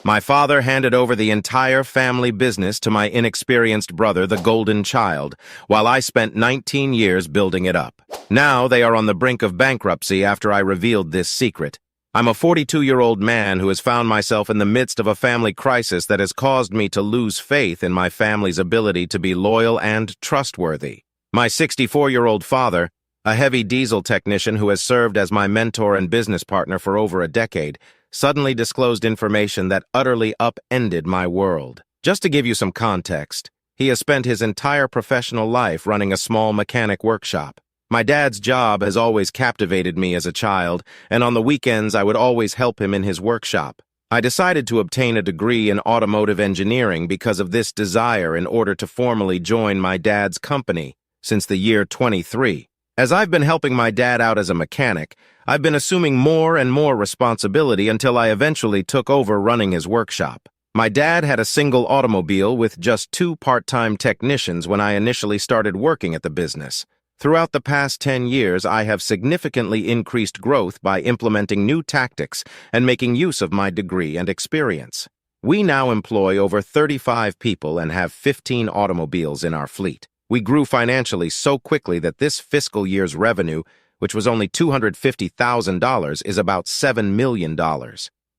My father handed over the entire family business to my inexperienced brother, the golden child, while I spent 19 years building it up. Now they are on the brink of bankruptcy after I revealed this secret. I'm a 42-year-old man who has found myself in the midst of a family crisis that has caused me to lose faith in my family's ability to be loyal and trustworthy. My 64-year-old father, a heavy diesel technician who has served as my mentor and business partner for over a decade, suddenly disclosed information that utterly upended my world. Just to give you some context, he has spent his entire professional life running a small mechanic workshop. My dad's job has always captivated me as a child, and on the weekends I would always help him in his workshop. I decided to obtain a degree in automotive engineering because of this desire in order to formally join my dad's company since the year 23. As I've been helping my dad out as a mechanic, I've been assuming more and more responsibility until I eventually took over running his workshop. My dad had a single automobile with just 2 part-time technicians when I initially started working at the business. Throughout the past 10 years, I have significantly increased growth by implementing new tactics and making use of my degree and experience. We now employ over 35 people and have 15 automobiles in our fleet. We grew financially so quickly that this fiscal year's revenue, which was only $250,000, is about $7 million.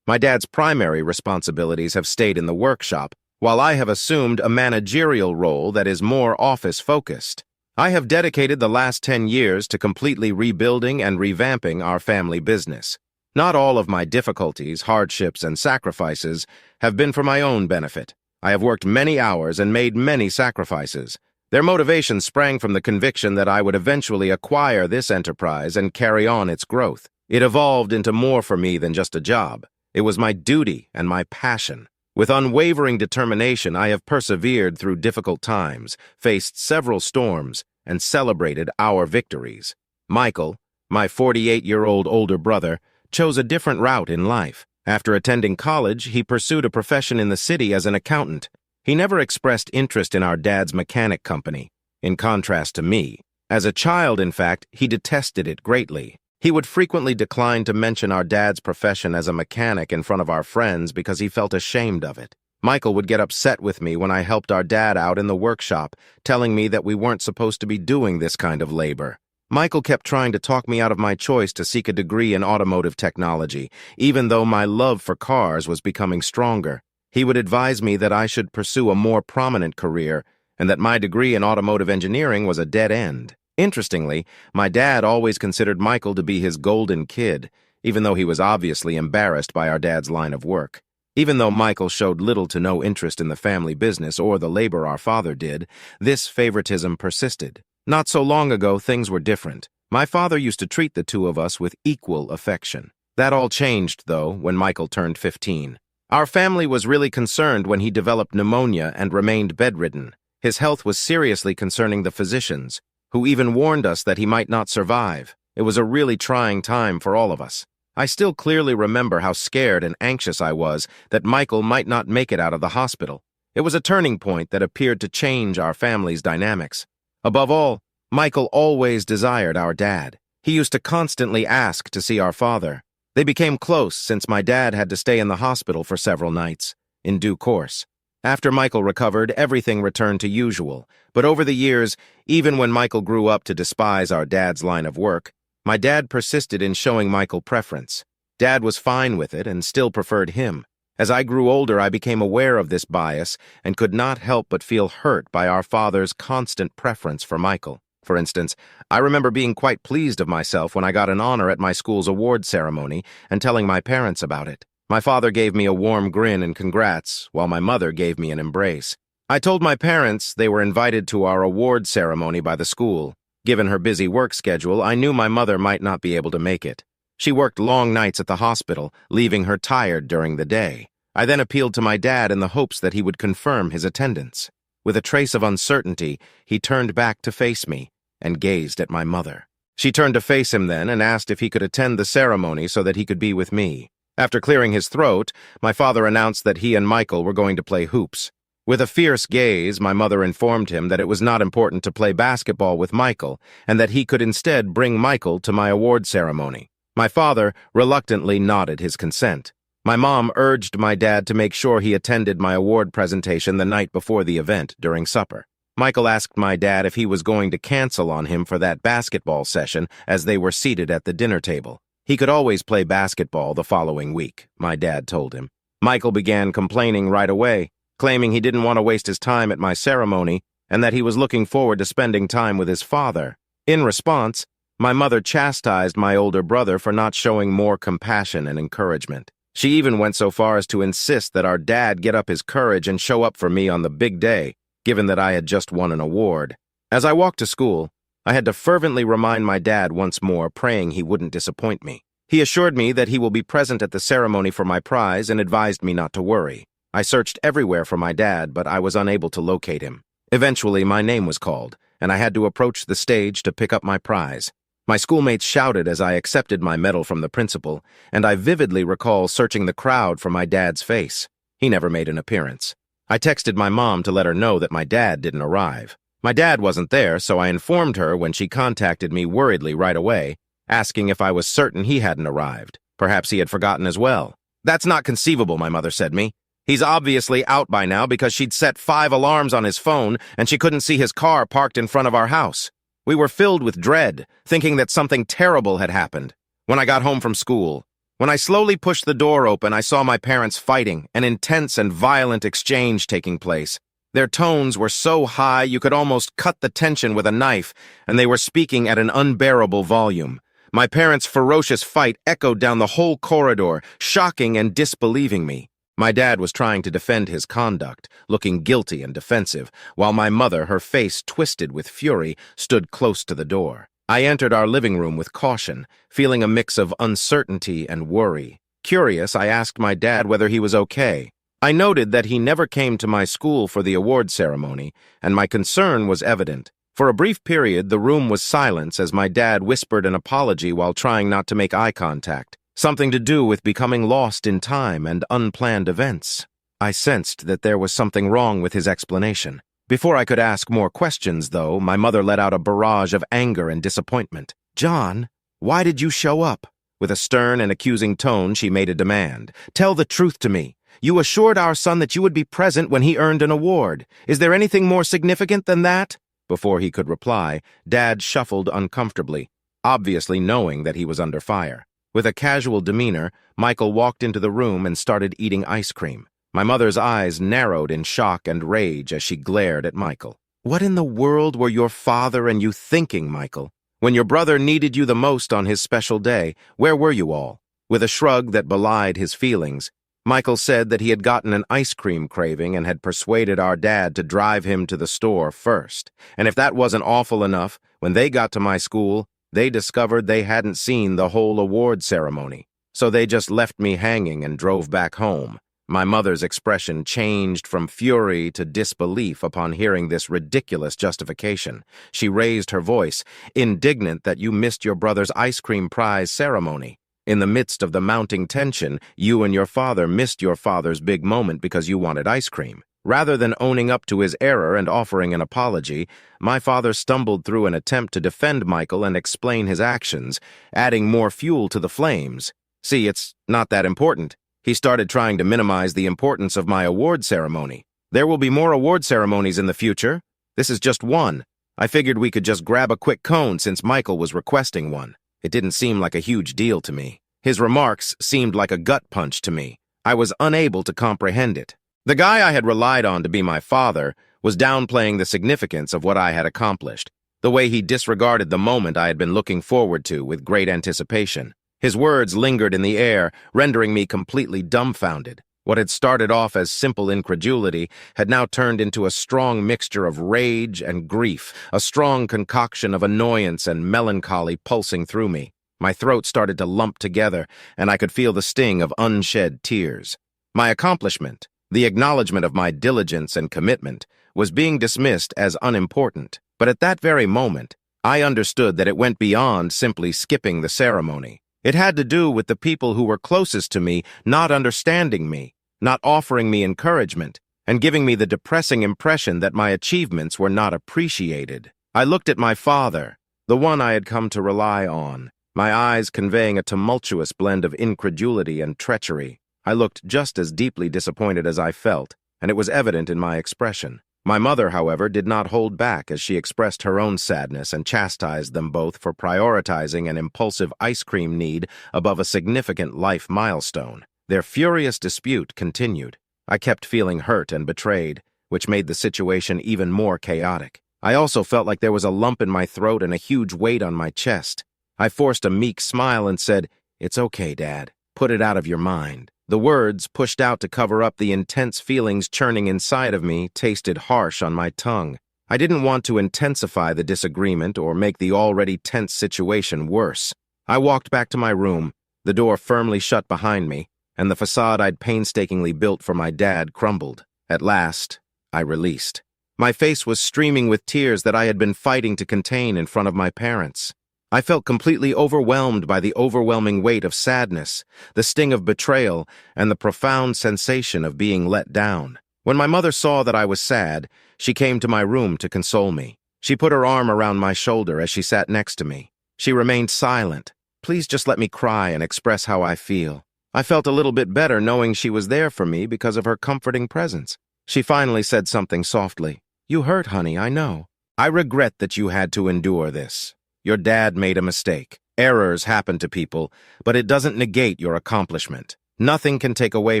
My dad's primary responsibilities have stayed in the workshop, while I have assumed a managerial role that is more office-focused. I have dedicated the last 10 years to completely rebuilding and revamping our family business. Not all of my difficulties, hardships, and sacrifices have been for my own benefit. I have worked many hours and made many sacrifices. Their motivation sprang from the conviction that I would eventually acquire this enterprise and carry on its growth. It evolved into more for me than just a job. It was my duty and my passion. With unwavering determination, I have persevered through difficult times, faced several storms, and celebrated our victories. Michael, my 48-year-old older brother, chose a different route in life. After attending college, he pursued a profession in the city as an accountant. He never expressed interest in our dad's mechanic company, in contrast to me. As a child, in fact, he detested it greatly. He would frequently decline to mention our dad's profession as a mechanic in front of our friends because he felt ashamed of it. Michael would get upset with me when I helped our dad out in the workshop, telling me that we weren't supposed to be doing this kind of labor. Michael kept trying to talk me out of my choice to seek a degree in automotive technology, even though my love for cars was becoming stronger. He would advise me that I should pursue a more prominent career and that my degree in automotive engineering was a dead end. Interestingly, my dad always considered Michael to be his golden kid, even though he was obviously embarrassed by our dad's line of work. Even though Michael showed little to no interest in the family business or the labor our father did, this favoritism persisted. Not so long ago, things were different. My father used to treat the two of us with equal affection. That all changed, though, when Michael turned 15. Our family was really concerned when he developed pneumonia and remained bedridden. His health was seriously concerning the physicians, who even warned us that he might not survive. It was a really trying time for all of us. I still clearly remember how scared and anxious I was that Michael might not make it out of the hospital. It was a turning point that appeared to change our family's dynamics. Above all, Michael always desired our dad. He used to constantly ask to see our father. They became close since my dad had to stay in the hospital for several nights. In due course, after Michael recovered, everything returned to usual. But over the years, even when Michael grew up to despise our dad's line of work, my dad persisted in showing Michael preference. Dad was fine with it and still preferred him. As I grew older, I became aware of this bias and could not help but feel hurt by our father's constant preference for Michael. For instance, I remember being quite pleased of myself when I got an honor at my school's award ceremony and telling my parents about it. My father gave me a warm grin and congrats, while my mother gave me an embrace. I told my parents they were invited to our award ceremony by the school. Given her busy work schedule, I knew my mother might not be able to make it. She worked long nights at the hospital, leaving her tired during the day. I then appealed to my dad in the hopes that he would confirm his attendance. With a trace of uncertainty, he turned back to face me and gazed at my mother. She turned to face him then and asked if he could attend the ceremony so that he could be with me. After clearing his throat, my father announced that he and Michael were going to play hoops. With a fierce gaze, my mother informed him that it was not important to play basketball with Michael and that he could instead bring Michael to my award ceremony. My father reluctantly nodded his consent. My mom urged my dad to make sure he attended my award presentation the night before the event during supper. Michael asked my dad if he was going to cancel on him for that basketball session as they were seated at the dinner table. He could always play basketball the following week, my dad told him. Michael began complaining right away, claiming he didn't want to waste his time at my ceremony and that he was looking forward to spending time with his father. In response, my mother chastised my older brother for not showing more compassion and encouragement. She even went so far as to insist that our dad get up his courage and show up for me on the big day, given that I had just won an award. As I walked to school, I had to fervently remind my dad once more, praying he wouldn't disappoint me. He assured me that he will be present at the ceremony for my prize and advised me not to worry. I searched everywhere for my dad, but I was unable to locate him. Eventually, my name was called, and I had to approach the stage to pick up my prize. My schoolmates shouted as I accepted my medal from the principal, and I vividly recall searching the crowd for my dad's face. He never made an appearance. I texted my mom to let her know that my dad didn't arrive. My dad wasn't there, so I informed her when she contacted me worriedly right away, asking if I was certain he hadn't arrived. Perhaps he had forgotten as well. "That's not conceivable," my mother said me. "He's obviously out by now because she'd set 5 alarms on his phone and she couldn't see his car parked in front of our house." We were filled with dread, thinking that something terrible had happened. When I got home from school, when I slowly pushed the door open, I saw my parents fighting, an intense and violent exchange taking place. Their tones were so high you could almost cut the tension with a knife, and they were speaking at an unbearable volume. My parents' ferocious fight echoed down the whole corridor, shocking and disbelieving me. My dad was trying to defend his conduct, looking guilty and defensive, while my mother, her face twisted with fury, stood close to the door. I entered our living room with caution, feeling a mix of uncertainty and worry. Curious, I asked my dad whether he was okay. I noted that he never came to my school for the award ceremony, and my concern was evident. For a brief period, the room was silence as my dad whispered an apology while trying not to make eye contact, something to do with becoming lost in time and unplanned events. I sensed that there was something wrong with his explanation. Before I could ask more questions, though, my mother let out a barrage of anger and disappointment. "John, why did you show up?" With a stern and accusing tone, she made a demand. "Tell the truth to me. You assured our son that you would be present when he earned an award. Is there anything more significant than that?" Before he could reply, Dad shuffled uncomfortably, obviously knowing that he was under fire. With a casual demeanor, Michael walked into the room and started eating ice cream. My mother's eyes narrowed in shock and rage as she glared at Michael. "What in the world were your father and you thinking, Michael? When your brother needed you the most on his special day, where were you all?" With a shrug that belied his feelings, Michael said that he had gotten an ice cream craving and had persuaded our dad to drive him to the store first. And if that wasn't awful enough, when they got to my school, they discovered they hadn't seen the whole award ceremony. So they just left me hanging and drove back home. My mother's expression changed from fury to disbelief upon hearing this ridiculous justification. She raised her voice, indignant that you missed your brother's ice cream prize ceremony. In the midst of the mounting tension, you and your father missed your father's big moment because you wanted ice cream. Rather than owning up to his error and offering an apology, my father stumbled through an attempt to defend Michael and explain his actions, adding more fuel to the flames. "See, it's not that important." He started trying to minimize the importance of my award ceremony. "There will be more award ceremonies in the future. This is just one. I figured we could just grab a quick cone since Michael was requesting one." It didn't seem like a huge deal to me. His remarks seemed like a gut punch to me. I was unable to comprehend it. The guy I had relied on to be my father was downplaying the significance of what I had accomplished, the way he disregarded the moment I had been looking forward to with great anticipation. His words lingered in the air, rendering me completely dumbfounded. What had started off as simple incredulity had now turned into a strong mixture of rage and grief, a strong concoction of annoyance and melancholy pulsing through me. My throat started to lump together, and I could feel the sting of unshed tears. My accomplishment, the acknowledgement of my diligence and commitment, was being dismissed as unimportant. But at that very moment, I understood that it went beyond simply skipping the ceremony. It had to do with the people who were closest to me not understanding me, not offering me encouragement, and giving me the depressing impression that my achievements were not appreciated. I looked at my father, the one I had come to rely on, my eyes conveying a tumultuous blend of incredulity and treachery. I looked just as deeply disappointed as I felt, and it was evident in my expression. My mother, however, did not hold back as she expressed her own sadness and chastised them both for prioritizing an impulsive ice cream need above a significant life milestone. Their furious dispute continued. I kept feeling hurt and betrayed, which made the situation even more chaotic. I also felt like there was a lump in my throat and a huge weight on my chest. I forced a meek smile and said, "It's okay, Dad. Put it out of your mind." The words, pushed out to cover up the intense feelings churning inside of me, tasted harsh on my tongue. I didn't want to intensify the disagreement or make the already tense situation worse. I walked back to my room, the door firmly shut behind me, and the facade I'd painstakingly built for my dad crumbled. At last, I released. My face was streaming with tears that I had been fighting to contain in front of my parents. I felt completely overwhelmed by the overwhelming weight of sadness, the sting of betrayal, and the profound sensation of being let down. When my mother saw that I was sad, she came to my room to console me. She put her arm around my shoulder as she sat next to me. She remained silent. "Please just let me cry and express how I feel." I felt a little bit better knowing she was there for me because of her comforting presence. She finally said something softly. "You hurt, honey, I know. I regret that you had to endure this. Your dad made a mistake. Errors happen to people, but it doesn't negate your accomplishment. Nothing can take away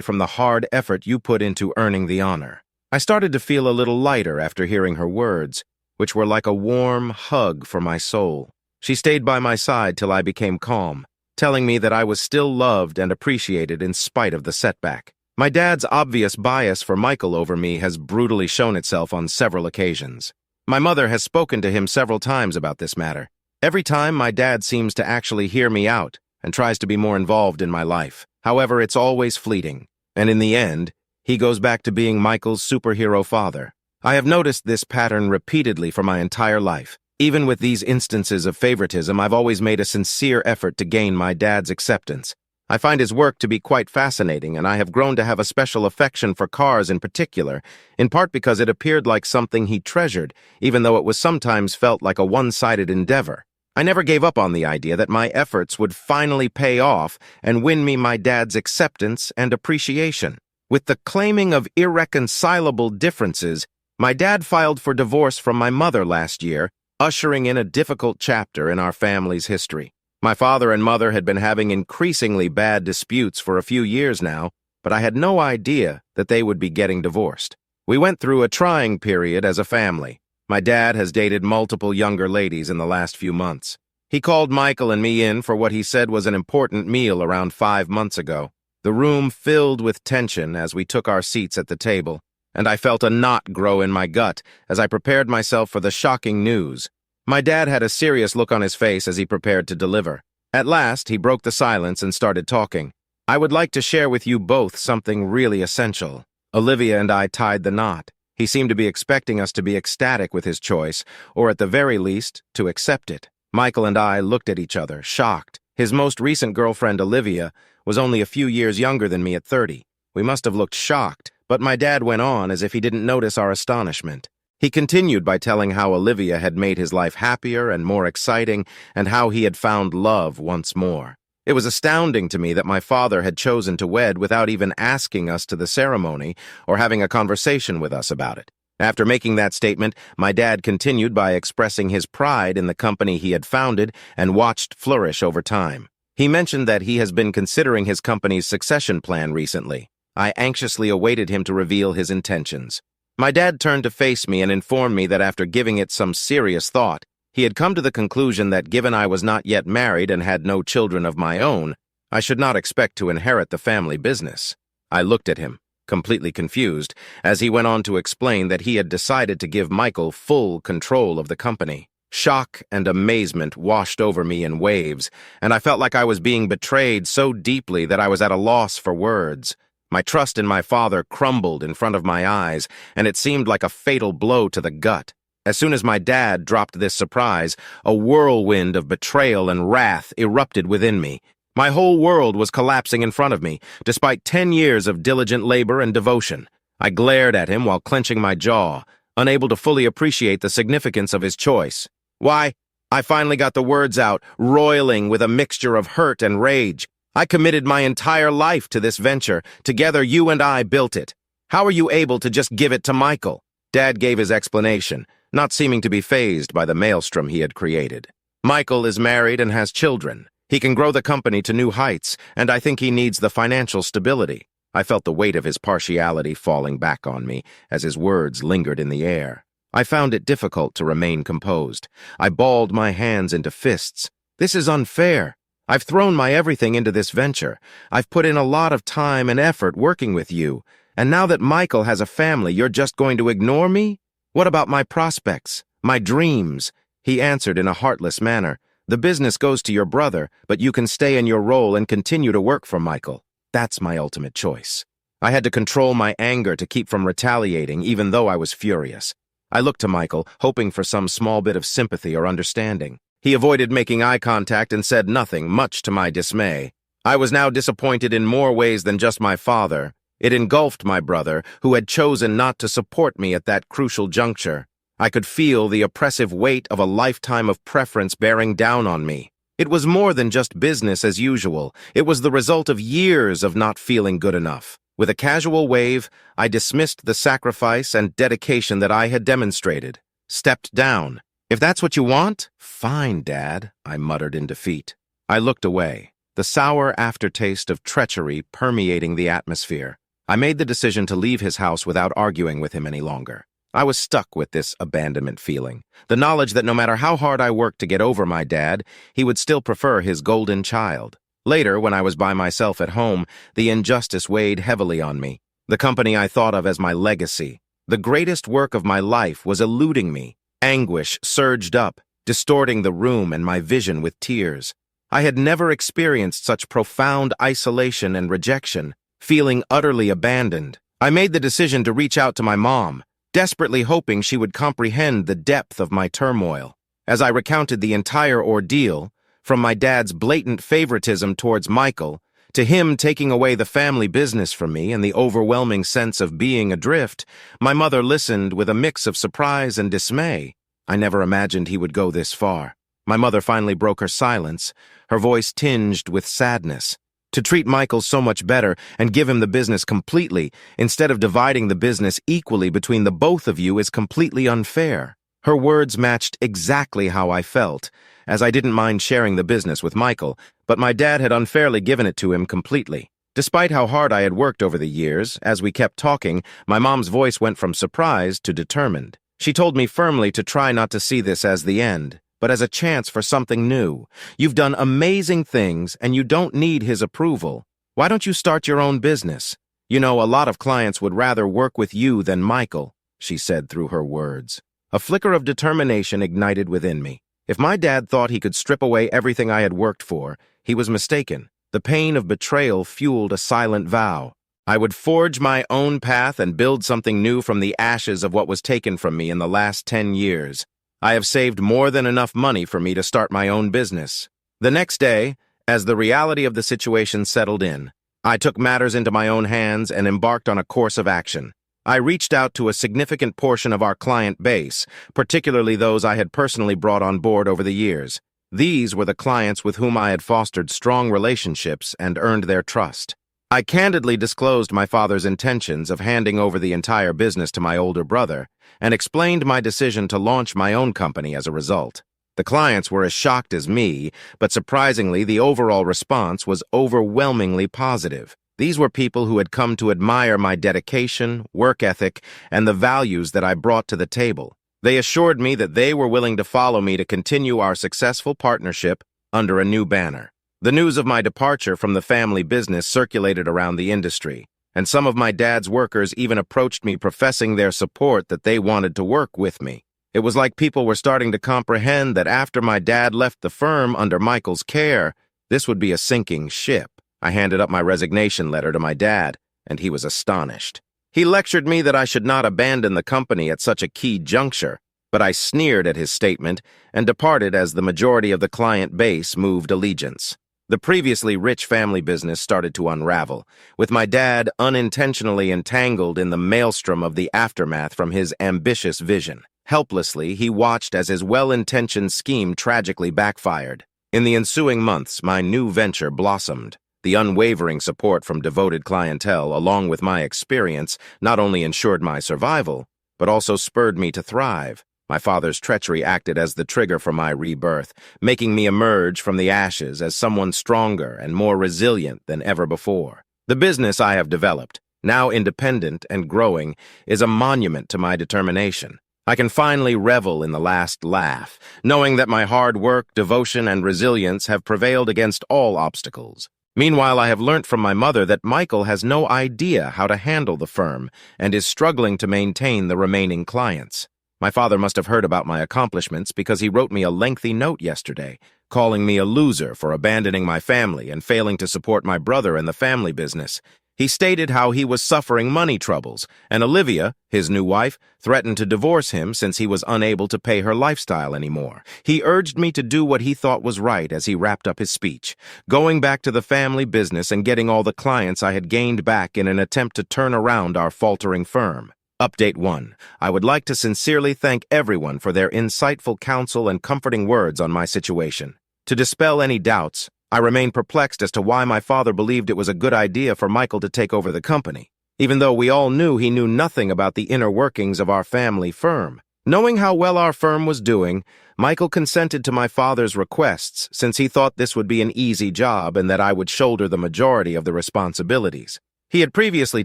from the hard effort you put into earning the honor." I started to feel a little lighter after hearing her words, which were like a warm hug for my soul. She stayed by my side till I became calm, telling me that I was still loved and appreciated in spite of the setback. My dad's obvious bias for Michael over me has brutally shown itself on several occasions. My mother has spoken to him several times about this matter. Every time, my dad seems to actually hear me out and tries to be more involved in my life. However, it's always fleeting, and in the end, he goes back to being Michael's superhero father. I have noticed this pattern repeatedly for my entire life. Even with these instances of favoritism, I've always made a sincere effort to gain my dad's acceptance. I find his work to be quite fascinating, and I have grown to have a special affection for cars in particular, in part because it appeared like something he treasured, even though it was sometimes felt like a one-sided endeavor. I never gave up on the idea that my efforts would finally pay off and win me my dad's acceptance and appreciation. With the claiming of irreconcilable differences, my dad filed for divorce from my mother last year, ushering in a difficult chapter in our family's history. My father and mother had been having increasingly bad disputes for a few years now, but I had no idea that they would be getting divorced. We went through a trying period as a family. My dad has dated multiple younger ladies in the last few months. He called Michael and me in for what he said was an important meal around 5 months ago. The room filled with tension as we took our seats at the table, and I felt a knot grow in my gut as I prepared myself for the shocking news. My dad had a serious look on his face as he prepared to deliver. At last, he broke the silence and started talking. "I would like to share with you both something really essential." Olivia and I tied the knot. He seemed to be expecting us to be ecstatic with his choice, or at the very least, to accept it. Michael and I looked at each other, shocked. His most recent girlfriend, Olivia, was only a few years younger than me at 30. We must have looked shocked, but my dad went on as if he didn't notice our astonishment. He continued by telling how Olivia had made his life happier and more exciting, and how he had found love once more. It was astounding to me that my father had chosen to wed without even asking us to the ceremony or having a conversation with us about it. After making that statement, my dad continued by expressing his pride in the company he had founded and watched flourish over time. He mentioned that he has been considering his company's succession plan recently. I anxiously awaited him to reveal his intentions. My dad turned to face me and informed me that after giving it some serious thought, he had come to the conclusion that given I was not yet married and had no children of my own, I should not expect to inherit the family business. I looked at him, completely confused, as he went on to explain that he had decided to give Michael full control of the company. Shock and amazement washed over me in waves, and I felt like I was being betrayed so deeply that I was at a loss for words. My trust in my father crumbled in front of my eyes, and it seemed like a fatal blow to the gut. As soon as my dad dropped this surprise, a whirlwind of betrayal and wrath erupted within me. My whole world was collapsing in front of me, despite 10 years of diligent labor and devotion. I glared at him while clenching my jaw, unable to fully appreciate the significance of his choice. "Why?" I finally got the words out, roiling with a mixture of hurt and rage. I committed my entire life to this venture. Together, you and I built it. How are you able to just give it to Michael?" Dad gave his explanation, not seeming to be fazed by the maelstrom he had created. "Michael is married and has children. He can grow the company to new heights, and I think he needs the financial stability." I felt the weight of his partiality falling back on me as his words lingered in the air. I found it difficult to remain composed. I balled my hands into fists. "This is unfair. I've thrown my everything into this venture. I've put in a lot of time and effort working with you. And now that Michael has a family, you're just going to ignore me? What about my prospects, my dreams?" He answered in a heartless manner. "The business goes to your brother, but you can stay in your role and continue to work for Michael. That's my ultimate choice." I had to control my anger to keep from retaliating, even though I was furious. I looked to Michael, hoping for some small bit of sympathy or understanding. He avoided making eye contact and said nothing, much to my dismay. I was now disappointed in more ways than just my father. It engulfed my brother, who had chosen not to support me at that crucial juncture. I could feel the oppressive weight of a lifetime of preference bearing down on me. It was more than just business as usual. It was the result of years of not feeling good enough. With a casual wave, I dismissed the sacrifice and dedication that I had demonstrated. Stepped down. "If that's what you want, fine, Dad," I muttered in defeat. I looked away, the sour aftertaste of treachery permeating the atmosphere. I made the decision to leave his house without arguing with him any longer. I was stuck with this abandonment feeling, the knowledge that no matter how hard I worked to get over my dad, he would still prefer his golden child. Later, when I was by myself at home, the injustice weighed heavily on me. The company I thought of as my legacy, the greatest work of my life, was eluding me. Anguish surged up, distorting the room and my vision with tears. I had never experienced such profound isolation and rejection, feeling utterly abandoned. I made the decision to reach out to my mom, desperately hoping she would comprehend the depth of my turmoil. As I recounted the entire ordeal, from my dad's blatant favoritism towards Michael, to him taking away the family business from me and the overwhelming sense of being adrift, my mother listened with a mix of surprise and dismay. I never imagined he would go this far. My mother finally broke her silence, her voice tinged with sadness. "To treat Michael so much better and give him the business completely, instead of dividing the business equally between the both of you, is completely unfair." Her words matched exactly how I felt, as I didn't mind sharing the business with Michael, but my dad had unfairly given it to him completely. Despite how hard I had worked over the years, as we kept talking, my mom's voice went from surprised to determined. She told me firmly to try not to see this as the end, but as a chance for something new. "You've done amazing things, and you don't need his approval. Why don't you start your own business? You know, a lot of clients would rather work with you than Michael," she said through her words. A flicker of determination ignited within me. If my dad thought he could strip away everything I had worked for, he was mistaken. The pain of betrayal fueled a silent vow. I would forge my own path and build something new from the ashes of what was taken from me in the last 10 years. I have saved more than enough money for me to start my own business. The next day, as the reality of the situation settled in, I took matters into my own hands and embarked on a course of action. I reached out to a significant portion of our client base, particularly those I had personally brought on board over the years. These were the clients with whom I had fostered strong relationships and earned their trust. I candidly disclosed my father's intentions of handing over the entire business to my older brother, and explained my decision to launch my own company as a result. The clients were as shocked as me, but surprisingly, the overall response was overwhelmingly positive. These were people who had come to admire my dedication, work ethic, and the values that I brought to the table. They assured me that they were willing to follow me to continue our successful partnership under a new banner. The news of my departure from the family business circulated around the industry, and some of my dad's workers even approached me professing their support that they wanted to work with me. It was like people were starting to comprehend that after my dad left the firm under Michael's care, this would be a sinking ship. I handed up my resignation letter to my dad, and he was astonished. He lectured me that I should not abandon the company at such a key juncture, but I sneered at his statement and departed as the majority of the client base moved allegiance. The previously rich family business started to unravel, with my dad unintentionally entangled in the maelstrom of the aftermath from his ambitious vision. Helplessly, he watched as his well-intentioned scheme tragically backfired. In the ensuing months, my new venture blossomed. The unwavering support from devoted clientele, along with my experience, not only ensured my survival, but also spurred me to thrive. My father's treachery acted as the trigger for my rebirth, making me emerge from the ashes as someone stronger and more resilient than ever before. The business I have developed, now independent and growing, is a monument to my determination. I can finally revel in the last laugh, knowing that my hard work, devotion, and resilience have prevailed against all obstacles. Meanwhile, I have learnt from my mother that Michael has no idea how to handle the firm and is struggling to maintain the remaining clients. My father must have heard about my accomplishments because he wrote me a lengthy note yesterday, calling me a loser for abandoning my family and failing to support my brother in the family business. He stated how he was suffering money troubles, and Olivia, his new wife, threatened to divorce him since he was unable to pay her lifestyle anymore. He urged me to do what he thought was right as he wrapped up his speech, going back to the family business and getting all the clients I had gained back in an attempt to turn around our faltering firm. Update 1. I would like to sincerely thank everyone for their insightful counsel and comforting words on my situation. To dispel any doubts, I remain perplexed as to why my father believed it was a good idea for Michael to take over the company, even though we all knew he knew nothing about the inner workings of our family firm. Knowing how well our firm was doing, Michael consented to my father's requests since he thought this would be an easy job and that I would shoulder the majority of the responsibilities. He had previously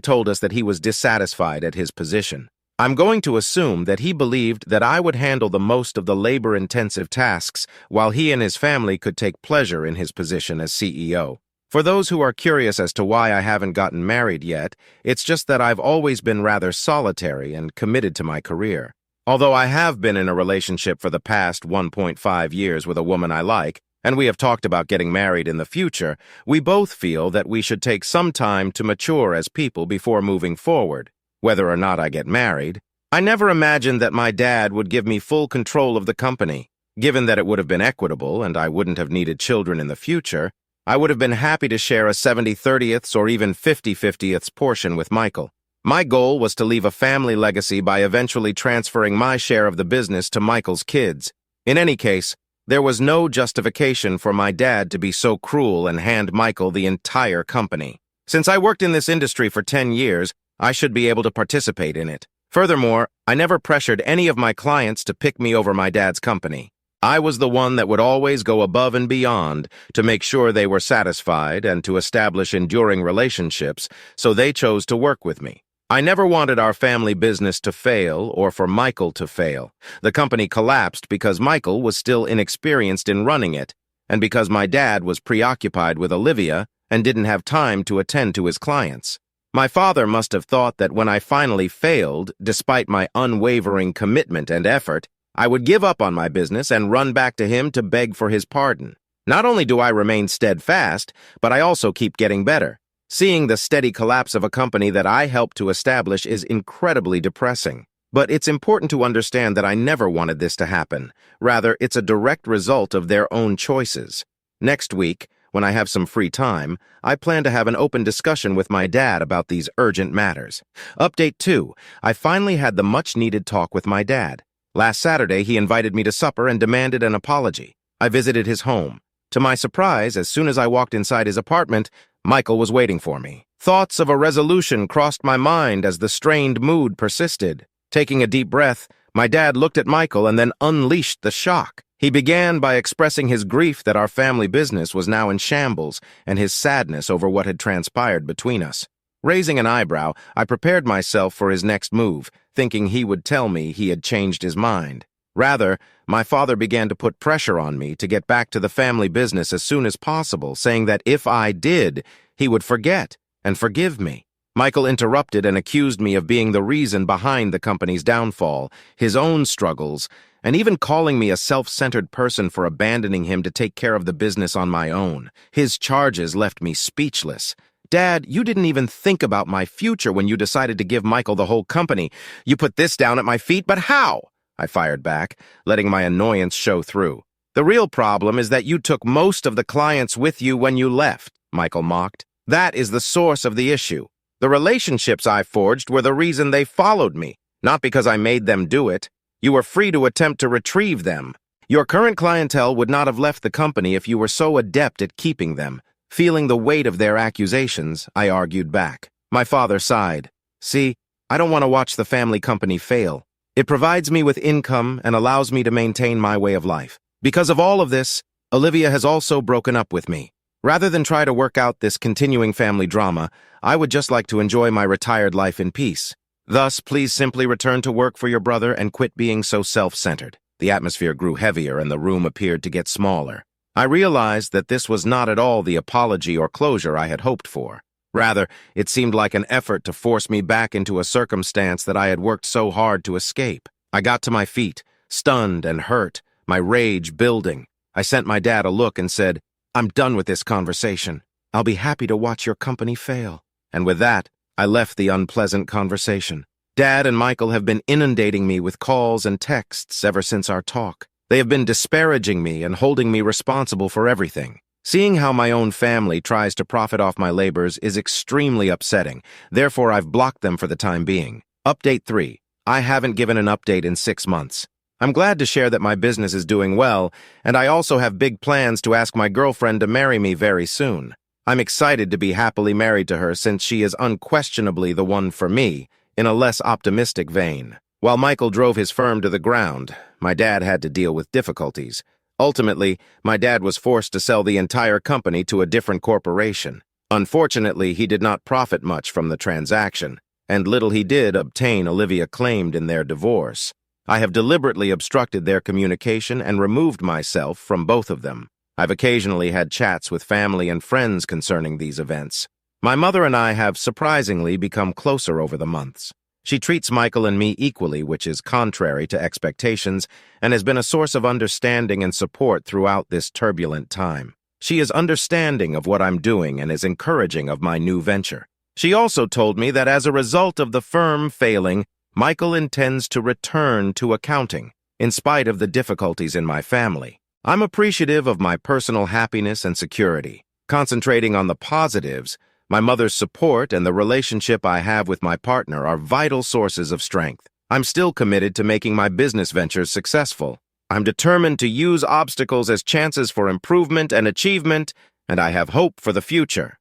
told us that he was dissatisfied at his position. I'm going to assume that he believed that I would handle the most of the labor-intensive tasks while he and his family could take pleasure in his position as CEO. For those who are curious as to why I haven't gotten married yet, it's just that I've always been rather solitary and committed to my career. Although I have been in a relationship for the past 1.5 years with a woman I like, and we have talked about getting married in the future, we both feel that we should take some time to mature as people before moving forward. Whether or not I get married, I never imagined that my dad would give me full control of the company. Given that it would have been equitable and I wouldn't have needed children in the future, I would have been happy to share a 70/30ths or even 50/50ths portion with Michael. My goal was to leave a family legacy by eventually transferring my share of the business to Michael's kids. In any case, there was no justification for my dad to be so cruel and hand Michael the entire company. Since I worked in this industry for 10 years, I should be able to participate in it. Furthermore, I never pressured any of my clients to pick me over my dad's company. I was the one that would always go above and beyond to make sure they were satisfied and to establish enduring relationships, so they chose to work with me. I never wanted our family business to fail or for Michael to fail. The company collapsed because Michael was still inexperienced in running it, and because my dad was preoccupied with Olivia and didn't have time to attend to his clients. My father must have thought that when I finally failed, despite my unwavering commitment and effort, I would give up on my business and run back to him to beg for his pardon. Not only do I remain steadfast, but I also keep getting better. Seeing the steady collapse of a company that I helped to establish is incredibly depressing. But it's important to understand that I never wanted this to happen. Rather, it's a direct result of their own choices. Next week, when I have some free time, I plan to have an open discussion with my dad about these urgent matters. Update 2. I finally had the much-needed talk with my dad. Last Saturday, he invited me to supper and demanded an apology. I visited his home. To my surprise, as soon as I walked inside his apartment, Michael was waiting for me. Thoughts of a resolution crossed my mind as the strained mood persisted. Taking a deep breath, my dad looked at Michael and then unleashed the shock. He began by expressing his grief that our family business was now in shambles and his sadness over what had transpired between us. Raising an eyebrow, I prepared myself for his next move, thinking he would tell me he had changed his mind. Rather, my father began to put pressure on me to get back to the family business as soon as possible, saying that if I did, he would forget and forgive me. Michael interrupted and accused me of being the reason behind the company's downfall, his own struggles, and even calling me a self-centered person for abandoning him to take care of the business on my own. His charges left me speechless. Dad, you didn't even think about my future when you decided to give Michael the whole company. You put this down at my feet, but how? I fired back, letting my annoyance show through. The real problem is that you took most of the clients with you when you left, Michael mocked. That is the source of the issue. The relationships I forged were the reason they followed me, not because I made them do it. You were free to attempt to retrieve them. Your current clientele would not have left the company if you were so adept at keeping them. Feeling the weight of their accusations, I argued back. My father sighed. See, I don't want to watch the family company fail. It provides me with income and allows me to maintain my way of life. Because of all of this, Olivia has also broken up with me. Rather than try to work out this continuing family drama, I would just like to enjoy my retired life in peace. Thus, please simply return to work for your brother and quit being so self-centered. The atmosphere grew heavier and the room appeared to get smaller. I realized that this was not at all the apology or closure I had hoped for. Rather, it seemed like an effort to force me back into a circumstance that I had worked so hard to escape. I got to my feet, stunned and hurt, my rage building. I sent my dad a look and said, "I'm done with this conversation. I'll be happy to watch your company fail." And with that, I left the unpleasant conversation. Dad and Michael have been inundating me with calls and texts ever since our talk. They have been disparaging me and holding me responsible for everything. Seeing how my own family tries to profit off my labors is extremely upsetting. Therefore, I've blocked them for the time being. Update 3. I haven't given an update in 6 months. I'm glad to share that my business is doing well, and I also have big plans to ask my girlfriend to marry me very soon. I'm excited to be happily married to her since she is unquestionably the one for me, in a less optimistic vein. While Michael drove his firm to the ground, my dad had to deal with difficulties. Ultimately, my dad was forced to sell the entire company to a different corporation. Unfortunately, he did not profit much from the transaction, and little he did obtain Olivia claimed in their divorce. I have deliberately obstructed their communication and removed myself from both of them. I've occasionally had chats with family and friends concerning these events. My mother and I have surprisingly become closer over the months. She treats Michael and me equally, which is contrary to expectations, and has been a source of understanding and support throughout this turbulent time. She is understanding of what I'm doing and is encouraging of my new venture. She also told me that as a result of the firm failing, Michael intends to return to accounting, in spite of the difficulties in my family. I'm appreciative of my personal happiness and security. Concentrating on the positives, my mother's support and the relationship I have with my partner are vital sources of strength. I'm still committed to making my business ventures successful. I'm determined to use obstacles as chances for improvement and achievement, and I have hope for the future.